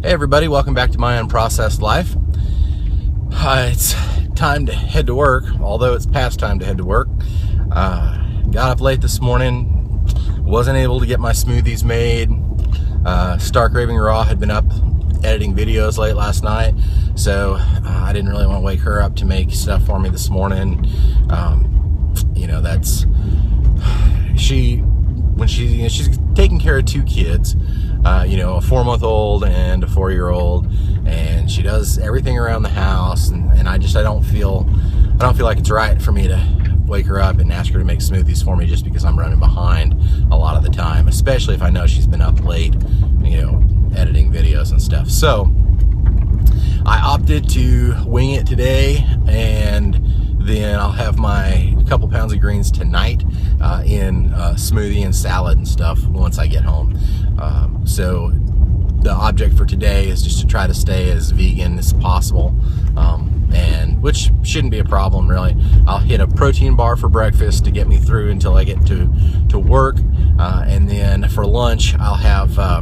Hey everybody, welcome back to my Unprocessed Life. It's time to head to work, although it's past time to head to work. Got up late this morning, wasn't able to get my smoothies made. Stark Raving Raw had been up editing videos late last night, so I didn't really want to wake her up to make stuff for me this morning. You know, that's she's taking care of two kids. You know, a 4-month-old and a 4-year-old, and she does everything around the house, and I don't feel like it's right for me to wake her up and ask her to make smoothies for me just because I'm running behind a lot of the time, especially if I know she's been up late, you know, editing videos and stuff. So I opted to wing it today, and then I'll have my couple pounds of greens tonight in smoothie and salad and stuff once I get home. So the object for today is just to try to stay as vegan as possible, and which shouldn't be a problem really. I'll hit a protein bar for breakfast to get me through until I get to work, and then for lunch I'll have I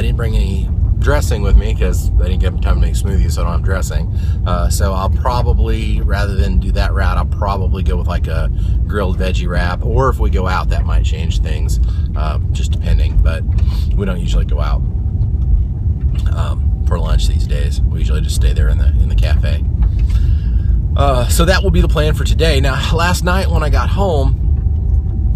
didn't bring any dressing with me because I didn't get time to make smoothies, so I don't have dressing. So I'll probably, rather than do that route, I'll probably go with like a grilled veggie wrap, or if we go out, that might change things, just depending. But we don't usually go out for lunch these days. We usually just stay there in the cafe. So that will be the plan for today. Now, last night when I got home,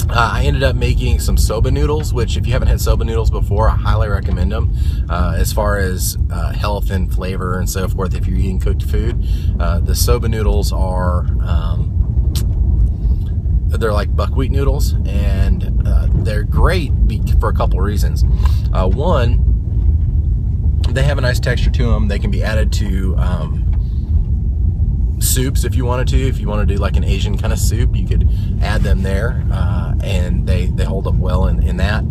I ended up making some soba noodles, which if you haven't had soba noodles before, I highly recommend them. As far as health and flavor and so forth, if you're eating cooked food, the soba noodles are, they're like buckwheat noodles, and they're great for a couple of reasons. One, they have a nice texture to them. They can be added to soups if you wanted to. If you want to do like an Asian kind of soup, you could add them there, and they hold up well in that.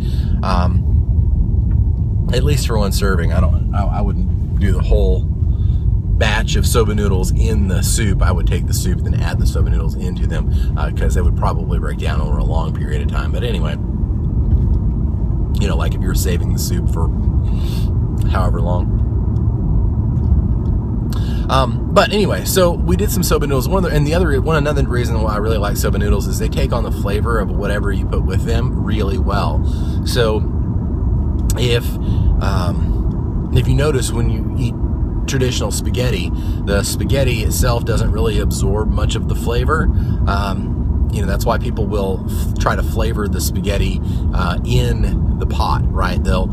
At least for one serving. I wouldn't do the whole batch of soba noodles in the soup. I would take the soup and then add the soba noodles into them, because they would probably break down over a long period of time. But anyway, you know, like if you're saving the soup for however long. But anyway, so we did some soba noodles. Another reason why I really like soba noodles is they take on the flavor of whatever you put with them really well. So if you notice, when you eat traditional spaghetti, the spaghetti itself doesn't really absorb much of the flavor. You know, that's why people will try to flavor the spaghetti in the pot, right? They'll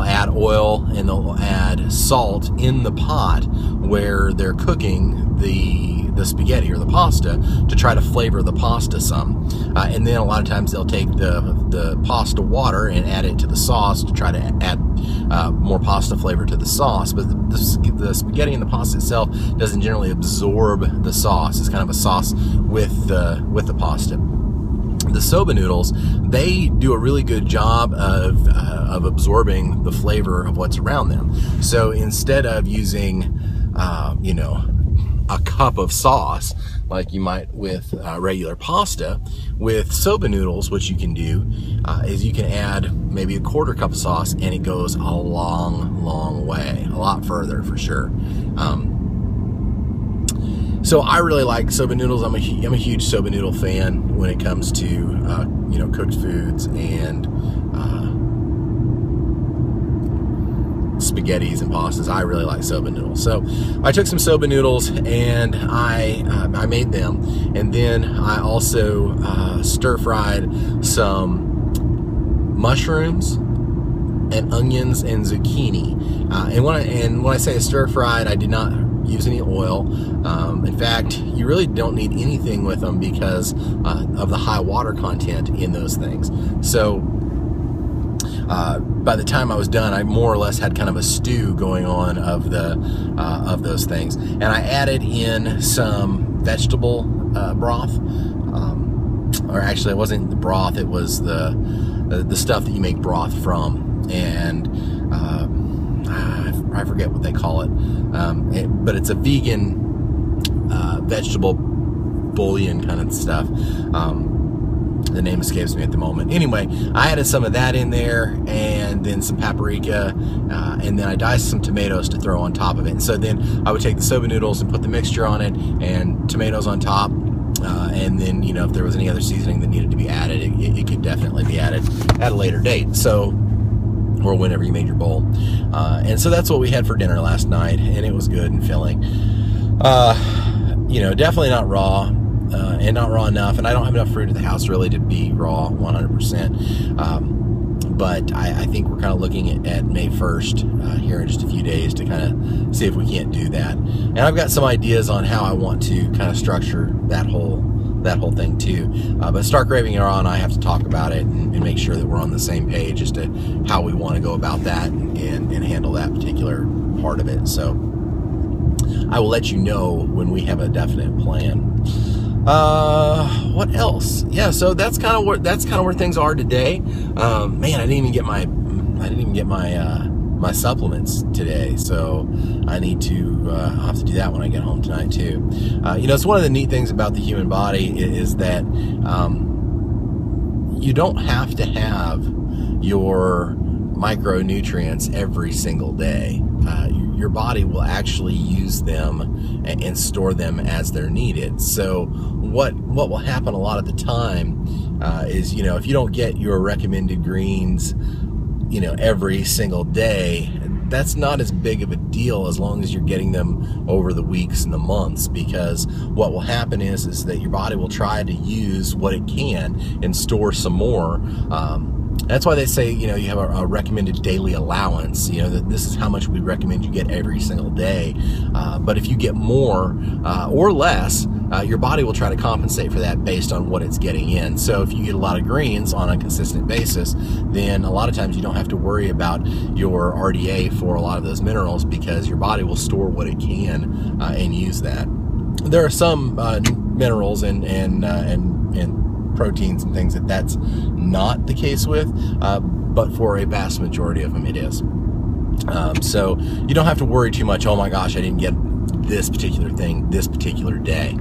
add oil and they'll add salt in the pot where they're cooking the spaghetti or the pasta to try to flavor the pasta some. And then a lot of times they'll take the pasta water and add it to the sauce to try to add more pasta flavor to the sauce. But the spaghetti and the pasta itself doesn't generally absorb the sauce. It's kind of a sauce with the pasta. The soba noodles, they do a really good job of absorbing the flavor of what's around them. So instead of using, you know, a cup of sauce like you might with regular pasta, with soba noodles, what you can do is you can add maybe a 1/4 cup of sauce, and it goes a long way, a lot further for sure. So I really like soba noodles. I'm a huge soba noodle fan when it comes to you know, cooked foods and spaghettis and pastas. I really like soba noodles. So I took some soba noodles and I made them, and then I also stir-fried some mushrooms and onions and zucchini. And when I say stir-fried, I did not use any oil. In fact, you really don't need anything with them because of the high water content in those things. So by the time I was done, I more or less had kind of a stew going on of those things, and I added in some vegetable broth, or actually it wasn't the broth, it was the stuff that you make broth from, and I forget what they call it, but it's a vegan vegetable bouillon kind of stuff. The name escapes me at the moment. Anyway, I added some of that in there, and then some paprika, and then I diced some tomatoes to throw on top of it. And so then I would take the soba noodles and put the mixture on it, and tomatoes on top, and then, you know, if there was any other seasoning that needed to be added, it could definitely be added at a later date. So, or whenever you made your bowl. And so that's what we had for dinner last night, and it was good and filling. You know, definitely not raw. And not raw enough, and I don't have enough fruit at the house really to be raw 100%. But I think we're kind of looking at May 1st here in just a few days to kind of see if we can't do that. And I've got some ideas on how I want to kind of structure that whole thing too. But Stark Raving Raw and I have to talk about it and make sure that we're on the same page as to how we want to go about that and handle that particular part of it. So I will let you know when we have a definite plan. What else? Yeah, so that's kind of where things are today. Man, I didn't even get my supplements today, so I need to I'll have to do that when I get home tonight too. You know, it's one of the neat things about the human body is that you don't have to have your micronutrients every single day. Your body will actually use them and store them as they're needed. So what will happen a lot of the time is, you know, if you don't get your recommended greens, you know, every single day, that's not as big of a deal as long as you're getting them over the weeks and the months, because what will happen is that your body will try to use what it can and store some more. That's why they say, you know, you have a recommended daily allowance, you know, that this is how much we recommend you get every single day. But if you get more or less, your body will try to compensate for that based on what it's getting in. So if you get a lot of greens on a consistent basis, then a lot of times you don't have to worry about your RDA for a lot of those minerals, because your body will store what it can and use that. There are some minerals and proteins and things that's not the case with, but for a vast majority of them it is. So you don't have to worry too much, oh my gosh, I didn't get this particular thing this particular day.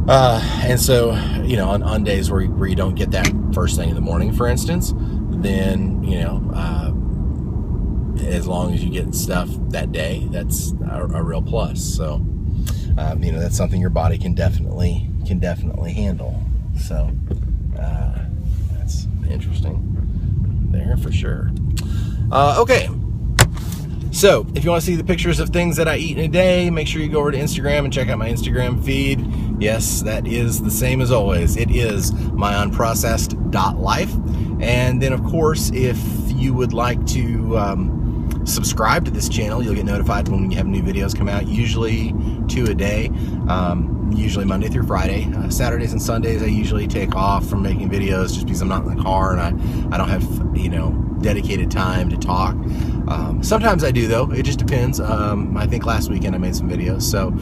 And so, you know, on days where you don't get that first thing in the morning, for instance, then, you know, as long as you get stuff that day, that's a real plus. So, you know, that's something your body can definitely handle. So that's interesting there for sure. Okay, so if you want to see the pictures of things that I eat in a day, make sure you go over to Instagram and check out my Instagram feed. Yes, that is the same as always. It is myunprocessed.life. And then, of course, if you would like to subscribe to this channel, you'll get notified when we have new videos come out, usually 2 a day. Usually Monday through Friday. Saturdays and Sundays I usually take off from making videos just because I'm not in the car and I don't have, you know, dedicated time to talk. Sometimes I do, though. It just depends. I think last weekend I made some videos. So,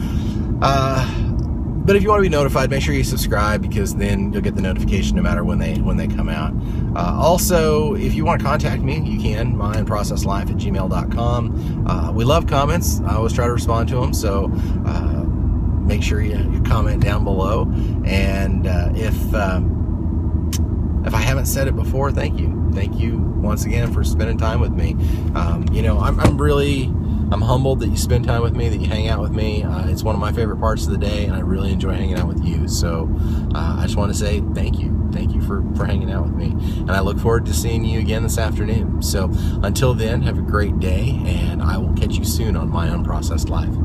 but if you want to be notified, make sure you subscribe, because then you'll get the notification no matter when they come out. Also, if you want to contact me, you can. myunprocessedlife@gmail.com. We love comments. I always try to respond to them. So make sure you comment down below. And if I haven't said it before, thank you. Thank you once again for spending time with me. You know, I'm humbled that you spend time with me, that you hang out with me. It's one of my favorite parts of the day, and I really enjoy hanging out with you. So I just want to say thank you. Thank you for hanging out with me. And I look forward to seeing you again this afternoon. So until then, have a great day, and I will catch you soon on My Unprocessed Life.